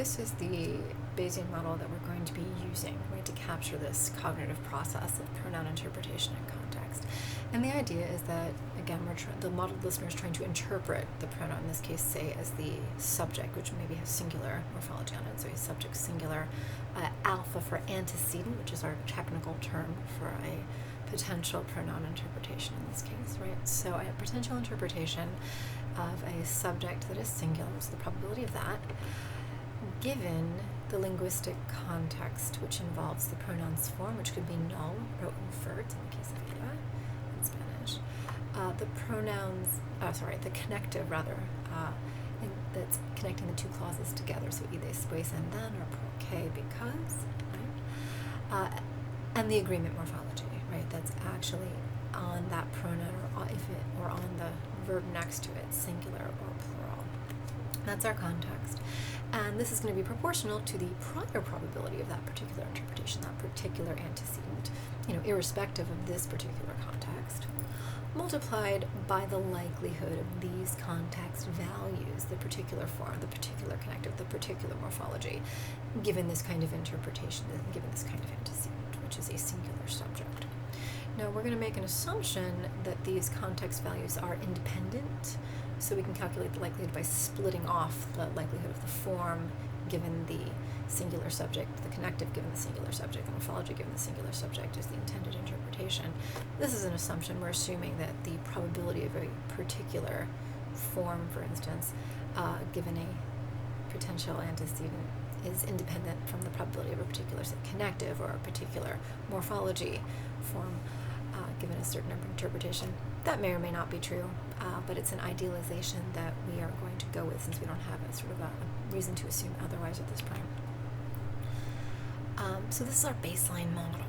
this is the Bayesian model that we're going to be using, right, to capture this cognitive process of pronoun interpretation and context. And the idea is that, again, the modeled listener is trying to interpret the pronoun, in this case, say, as the subject, which maybe has singular morphology on it, so a subject singular, alpha for antecedent, which is our technical term for a potential pronoun interpretation in this case, right? So a potential interpretation of a subject that is singular, so the probability of that, given the linguistic context, which involves the pronoun's form, which could be null or overt in the case of ella in Spanish. The connective rather, that's connecting the two clauses together, so either después and then, or porque because, right? And the agreement morphology, right? That's actually on that pronoun, or on the verb next to it, singular or plural. That's our context. And this is going to be proportional to the prior probability of that particular interpretation, that particular antecedent, irrespective of this particular context, multiplied by the likelihood of these context values, the particular form, the particular connective, the particular morphology, given this kind of interpretation, given this kind of antecedent, which is a singular subject. Now, we're going to make an assumption that these context values are independent, so we can calculate the likelihood by splitting off the likelihood of the form given the singular subject, the connective given the singular subject, the morphology given the singular subject is the intended interpretation. This is an assumption. We're assuming that the probability of a particular form, for instance, given a potential antecedent, is independent from the probability of a particular connective or a particular morphology form given a certain interpretation. That may or may not be true, but it's an idealization that we are going to go with since we don't have a sort of a reason to assume otherwise at this point. So this is our baseline model,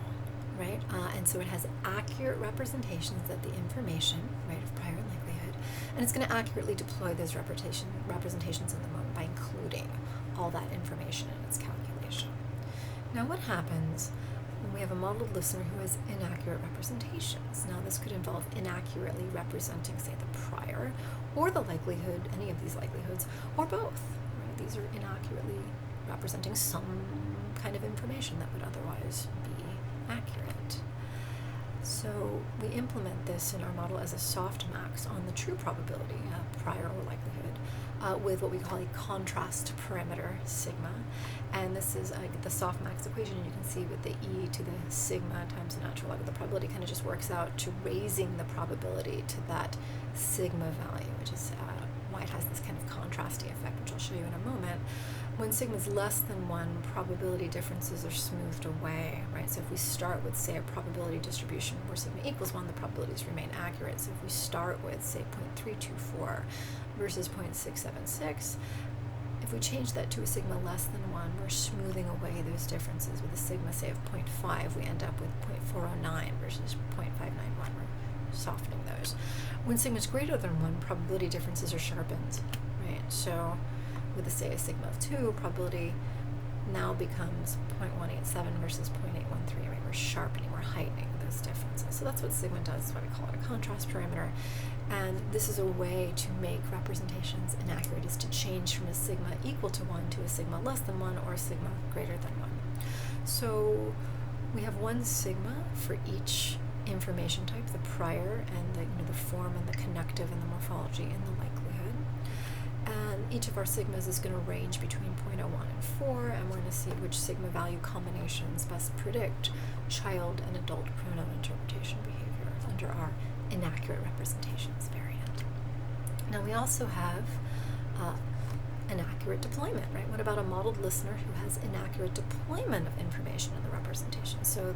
right? And so it has accurate representations of the information, right, of prior likelihood, and it's going to accurately deploy those representations in the moment by including all that information in its calculation. Now, what happens when we have a modeled listener who has inaccurate representations? Now, this could involve inaccurately representing, say, the prior, or the likelihood, any of these likelihoods, or both. Right? These are inaccurately representing some kind of information that would otherwise be accurate. So we implement this in our model as a softmax on the true probability, prior or likelihood, with what we call a contrast parameter, sigma. And this is the softmax equation, and you can see with the e to the sigma times the natural log of the probability kind of just works out to raising the probability to that sigma value, which is why it has this kind of contrasty effect, which I'll show you in a moment. When sigma is less than 1, probability differences are smoothed away, right? So if we start with, say, a probability distribution where sigma equals 1, the probabilities remain accurate. So if we start with, say, 0.324 versus 0.676, if we change that to a sigma less than 1, we're smoothing away those differences. With a sigma, say, of 0.5, we end up with 0.409 versus 0.591. We're softening those. When sigma is greater than 1, probability differences are sharpened, right? So with a, say, a sigma of 2, probability now becomes 0.187 versus 0.813, right? We're sharpening, we're heightening those differences. So that's what sigma does. That's why we call it a contrast parameter. And this is a way to make representations inaccurate, is to change from a sigma equal to 1 to a sigma less than 1 or a sigma greater than 1. So we have one sigma for each information type, the prior and the form and the connective and the morphology and the likelihood. And each of our sigmas is going to range between 0.01 and 4, and we're going to see which sigma value combinations best predict child and adult pronoun interpretation behavior under our inaccurate representations variant. Now we also have inaccurate deployment, right? What about a modeled listener who has inaccurate deployment of information in the representation? So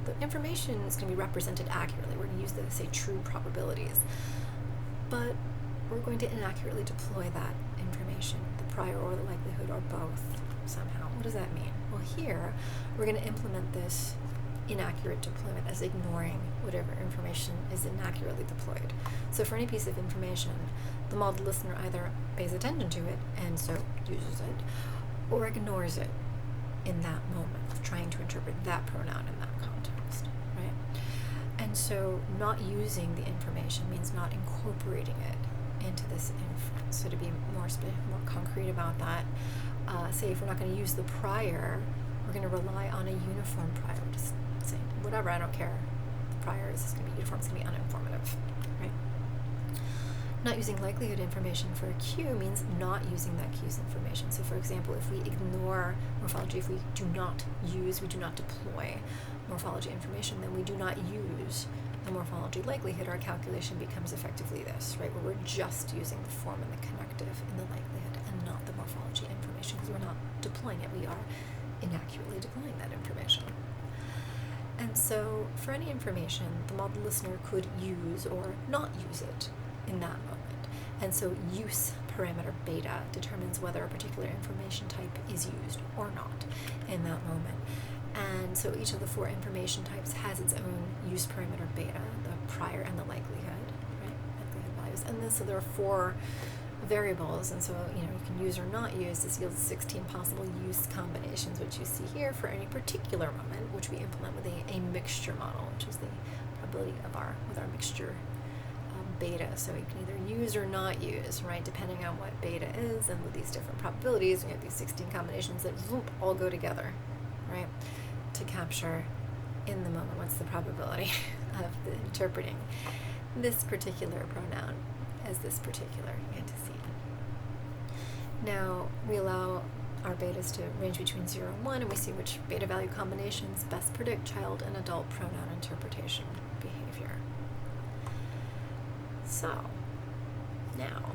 the information is going to be represented accurately. We're going to use the, say, true probabilities, but we're going to inaccurately deploy that information, the prior or the likelihood or both somehow. What does that mean? Well, here we're going to implement this inaccurate deployment as ignoring whatever information is inaccurately deployed. So for any piece of information, the modeled listener either pays attention to it and so uses it, or ignores it in that moment of trying to interpret that pronoun in that context, right? And so not using the information means not incorporating it into this inference. So to be more concrete about that, say if we're not going to use the prior, we're going to rely on a uniform prior. Just say, whatever, I don't care. The prior is going to be uniform, it's going to be uninformative, right? Not using likelihood information for a cue means not using that cue's information. So for example, if we ignore morphology, if we do not deploy morphology information, then we do not use the morphology likelihood, our calculation becomes effectively this, right? Where we're just using the form and the connective in the likelihood and not the morphology information, because we're not deploying it, we are inaccurately deploying that information. And so for any information, the model listener could use or not use it in that moment. And so use parameter beta determines whether a particular information type is used or not in that moment. And so each of the 4 information types has its own use parameter beta, the prior and the likelihood, right? Likelihood values. And so there are 4 variables, and so you can use or not use. This yields 16 possible use combinations, which you see here for any particular moment, which we implement with a mixture model, which is the probability of with our mixture beta. So we can either use or not use, right, depending on what beta is. And with these different probabilities, we have these 16 combinations that all go together, right, to capture in the moment what's the probability of interpreting this particular pronoun as this particular antecedent. Now we allow our betas to range between 0 and 1, and we see which beta value combinations best predict child and adult pronoun interpretation behavior. So now,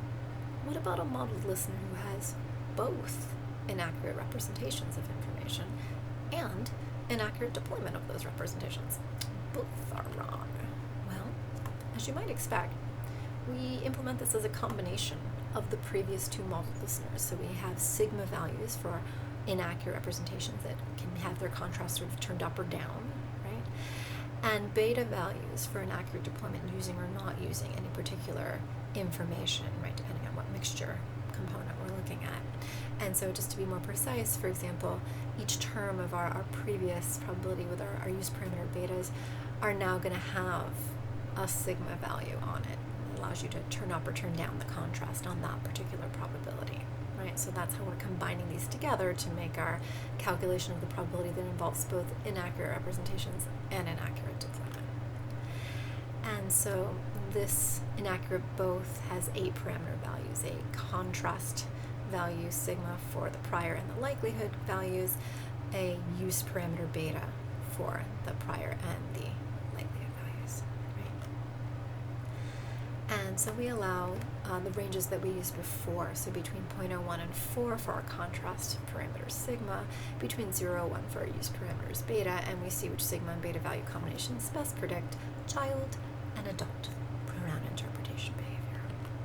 what about a modeled listener who has both inaccurate representations of information and inaccurate deployment of those representations? Both are wrong. Well, as you might expect, we implement this as a combination of the previous 2 modeled listeners. So we have sigma values for inaccurate representations that can have their contrast sort of turned up or down, right? And beta values for inaccurate deployment using or not using any particular information, right, depending on what mixture component we're looking at. And so just to be more precise, for example, each term of our previous probability with our use parameter betas are now going to have a sigma value on it. It allows you to turn up or turn down the contrast on that particular probability, right? So that's how we're combining these together to make our calculation of the probability that involves both inaccurate representations and inaccurate deployment. And so this inaccurate both has 8 parameter values, a contrast value sigma for the prior and the likelihood values, a use parameter beta for the prior and the likelihood values, right? And so we allow the ranges that we used before, so between 0.01 and 4 for our contrast parameters sigma, between 0 and 1 for our use parameters beta, and we see which sigma and beta value combinations best predict child and adult